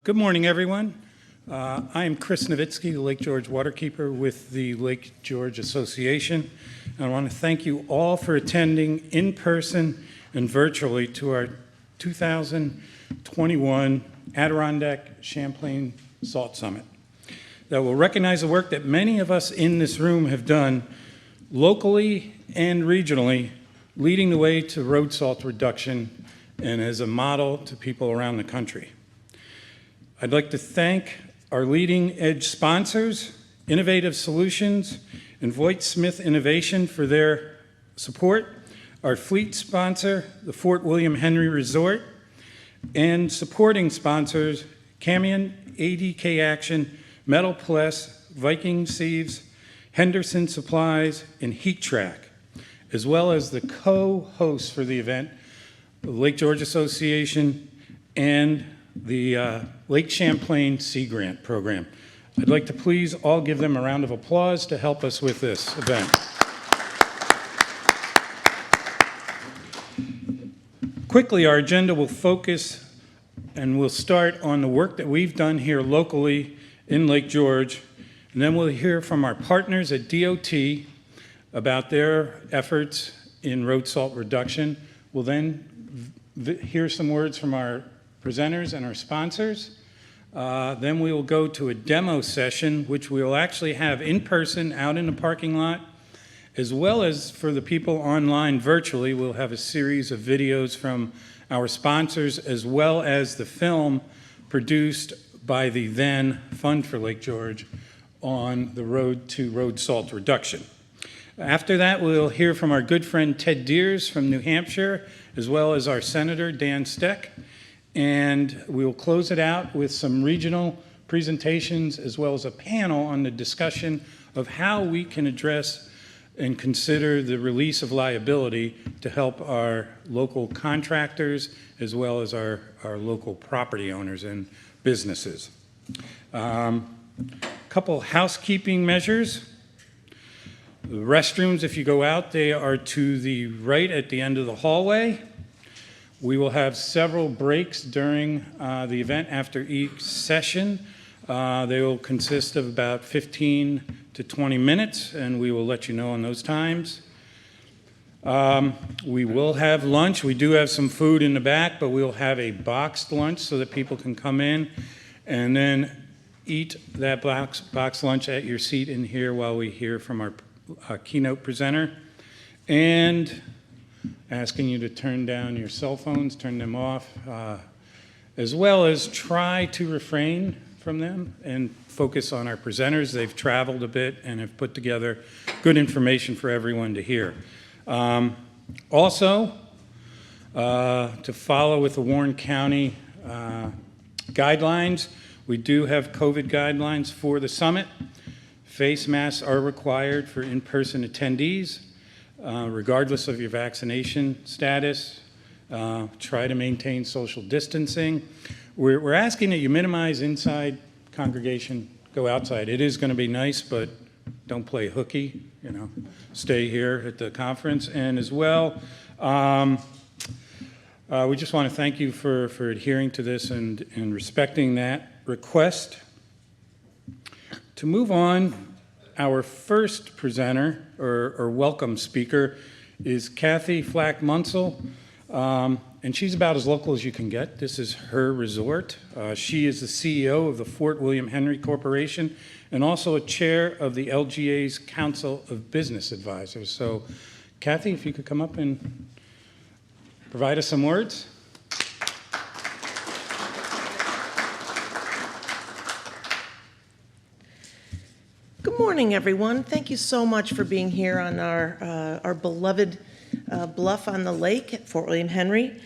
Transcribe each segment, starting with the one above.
Good morning, everyone. I am Chris Navitsky, the Lake George Waterkeeper with the Lake George Association. I want to thank you all for attending in person and virtually to our 2021 Adirondack Champlain Salt Summit that will recognize the work that many of us in this room have done locally and regionally, leading the way to road salt reduction and as a model to people around the country. I'd like to thank our leading edge sponsors, Innovative Solutions, and Voight Smith Innovation for their support, our fleet sponsor, the Fort William Henry Resort, and supporting sponsors, Camion, ADK Action, Metal Plus, Viking Sieves, Henderson Supplies, and Heat Track, as well as the co-hosts for the event, the Lake George Association and the Lake Champlain Sea Grant Program. I'd like to please all give them a round of applause to help us with this event. Quickly, our agenda will focus and we'll start on the work that we've done here locally in Lake George, and then we'll hear from our partners at DOT about their efforts in road salt reduction. We'll then hear some words from our presenters and our sponsors. Then we will go to a demo session, which we will actually have in person out in the parking lot, as well as for the people online virtually. We'll have a series of videos from our sponsors, as well as the film produced by the then Fund for Lake George on the road to road salt reduction. After that, we'll hear from our good friend Ted Deers from New Hampshire, as well as our Senator Dan Steck. And we'll close it out with some regional presentations as well as a panel on the discussion of how we can address and consider the release of liability to help our local contractors as well as our local property owners and businesses. Couple housekeeping measures. The restrooms, if you go out, they are to the right at the end of the hallway. We will have several breaks during the event after each session. They will consist of about 15 to 20 minutes, and we will let you know on those times. We will have lunch. We do have some food in the back, but we'll have a boxed lunch so that people can come in and then eat that box lunch at your seat in here while we hear from our keynote presenter. And asking you to turn down your cell phones, turn them off, as well as try to refrain from them and focus on our presenters. They've traveled a bit and have put together good information for everyone to hear. Also, to follow with the Warren County guidelines, we do have COVID guidelines for the summit. Face masks are required for in-person attendees. Regardless of your vaccination status, try to maintain social distancing. We're asking that you minimize inside congregation, go outside. It is going to be nice, but don't play hooky, stay here at the conference. And as well, we just want to thank you for adhering to this and respecting that request. To move on, our first presenter, or welcome speaker, is Kathy Flacke Muncil, and she's about as local as you can get. This is her resort. She is the CEO of the Fort William Henry Corporation and also a chair of the LGA's Council of Business Advisors. So, Kathy, if you could come up and provide us some words. Good morning, everyone. Thank you so much for being here on our beloved bluff on the lake at Fort William Henry.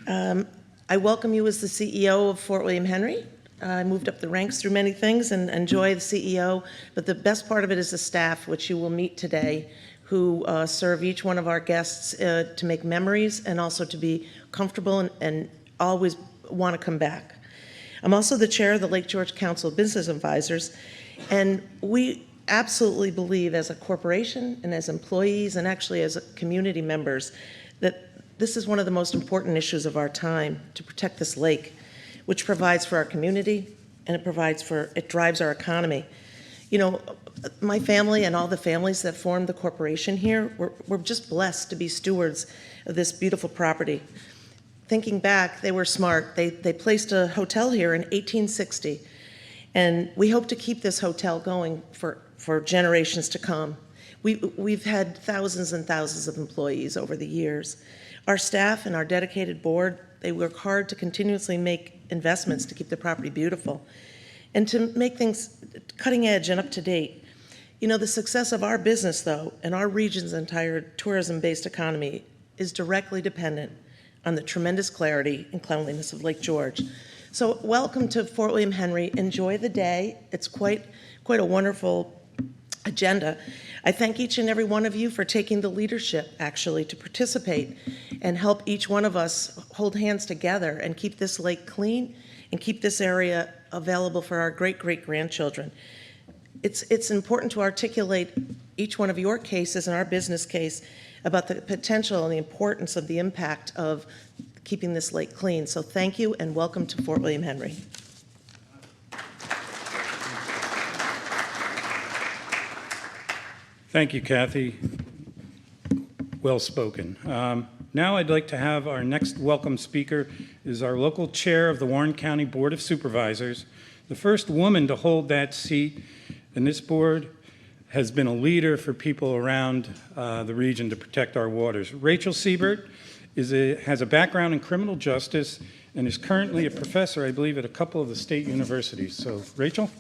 I welcome you as the CEO of Fort William Henry. I moved up the ranks through many things and enjoy the CEO, but the best part of it is the staff, which you will meet today, who serve each one of our guests to make memories and also to be comfortable and always want to come back. I'm also the chair of the Lake George Council of Business Advisors, and we absolutely believe as a corporation and as employees and actually as community members that this is one of the most important issues of our time, to protect this lake. which provides for our community, and it drives our economy. You know, my family and all the families that formed the corporation here, we're just blessed to be stewards of this beautiful property. Thinking back, they were smart. They placed a hotel here in 1860, and we hope to keep this hotel going for generations to come. We've had thousands and thousands of employees over the years. Our staff and our dedicated board, they work hard to continuously make investments to keep the property beautiful and to make things cutting edge and up to date. You know, the success of our business, though, and our region's entire tourism-based economy is directly dependent on the tremendous clarity and cleanliness of Lake George. So welcome to Fort William Henry. Enjoy the day. It's quite a wonderful agenda. I thank each and every one of you for taking the leadership, actually, to participate and help each one of us hold hands together and keep this lake clean and keep this area available for our great-great-grandchildren. It's important to articulate each one of your cases and our business case about the potential and the importance of the impact of keeping this lake clean. So thank you and welcome to Fort William Henry. Thank you, Kathy. Well spoken. Now I'd like to have our next welcome speaker is our local chair of the Warren County Board of Supervisors, the first woman to hold that seat, and this board has been a leader for people around the region to protect our waters. Rachel Seeber has a background in criminal justice and is currently a professor, I believe, at a couple of the state universities. So, Rachel?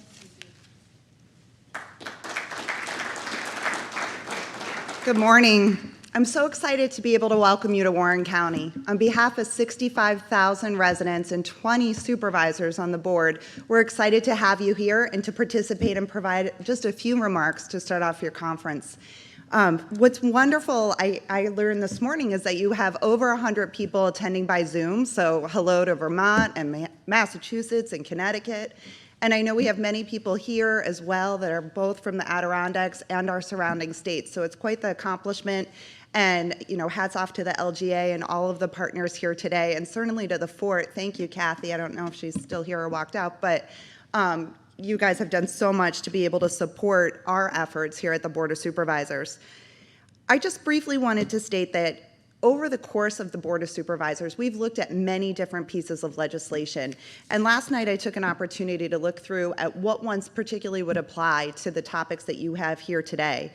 Good morning. I'm so excited to be able to welcome you to Warren County. On behalf of 65,000 residents and 20 supervisors on the board, we're excited to have you here and to participate and provide just a few remarks to start off your conference. What's wonderful, I learned this morning, is that you have over 100 people attending by Zoom, so hello to Vermont and Massachusetts and Connecticut. And I know we have many people here as well that are both from the Adirondacks and our surrounding states, so it's quite the accomplishment. And, you know, hats off to the LGA and all of the partners here today, and certainly to the Fort. Thank you, Kathy. I don't know if she's still here or walked out, but you guys have done so much to be able to support our efforts here at the Board of Supervisors. I just briefly wanted to state that over the course of the Board of Supervisors, we've looked at many different pieces of legislation. And last night I took an opportunity to look through at what ones particularly would apply to the topics that you have here today.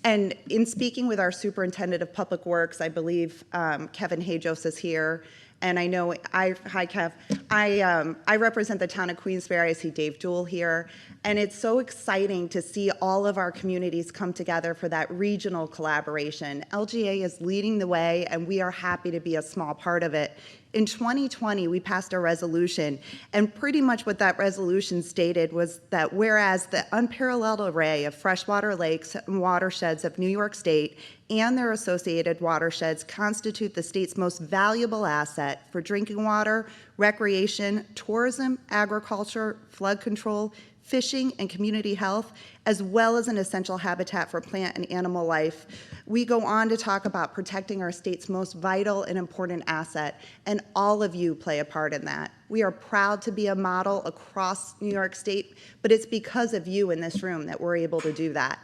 And in speaking with our Superintendent of Public Works, I believe Kevin Hajos is here, and I know, hi Kev, I represent the town of Queensbury. I see Dave Jewell here, and it's so exciting to see all of our communities come together for that regional collaboration. LGA is leading the way, and we are happy to be a small part of it. In 2020, we passed a resolution, and pretty much what that resolution stated was that whereas the unparalleled array of freshwater lakes and watersheds of New York State and their associated watersheds constitute the state's most valuable asset for drinking water, recreation, tourism, agriculture, flood control, fishing, and community health, as well as an essential habitat for plant and animal life. We go on to talk about protecting our state's most vital and important asset, and all of you play a part in that. We are proud to be a model across New York State, but it's because of you in this room that we're able to do that.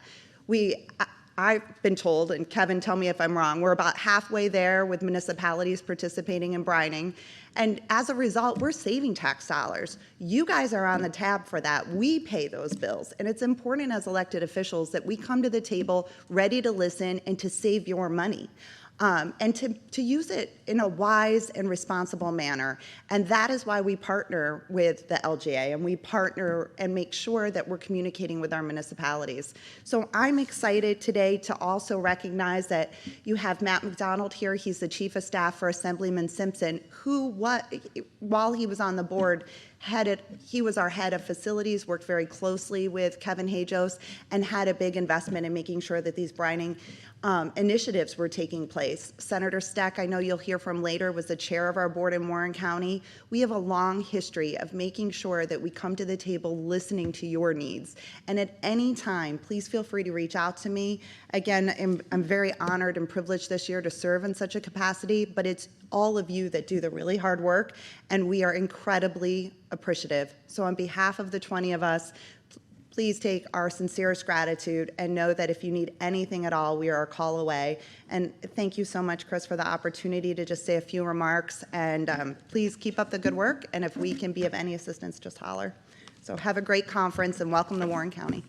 I've been told, and Kevin, tell me if I'm wrong, we're about halfway there with municipalities participating in brining. And as a result, we're saving tax dollars. You guys are on the tab for that. We pay those bills. And it's important as elected officials that we come to the table ready to listen and to save your money. And to use it in a wise and responsible manner. And that is why we partner with the LGA, and we partner and make sure that we're communicating with our municipalities. So I'm excited today to also recognize that you have Matt McDonald here. He's the Chief of Staff for Assemblyman Simpson, who, while he was on the board, he was our head of facilities, worked very closely with Kevin Hajos, and had a big investment in making sure that these brining initiatives were taking place. Senator Steck, I know you'll hear from later, was the chair of our board in Warren County. We have a long history of making sure that we come to the table listening to your needs. And at any time, please feel free to reach out to me. Again, I'm very honored and privileged this year to serve in such a capacity, but it's all of you that do the really hard work, and we are incredibly appreciative. So on behalf of the 20 of us, please take our sincerest gratitude and know that if you need anything at all, we are a call away. And thank you so much, Chris, for the opportunity to just say a few remarks. And please keep up the good work. And if we can be of any assistance, just holler. So have a great conference and welcome to Warren County.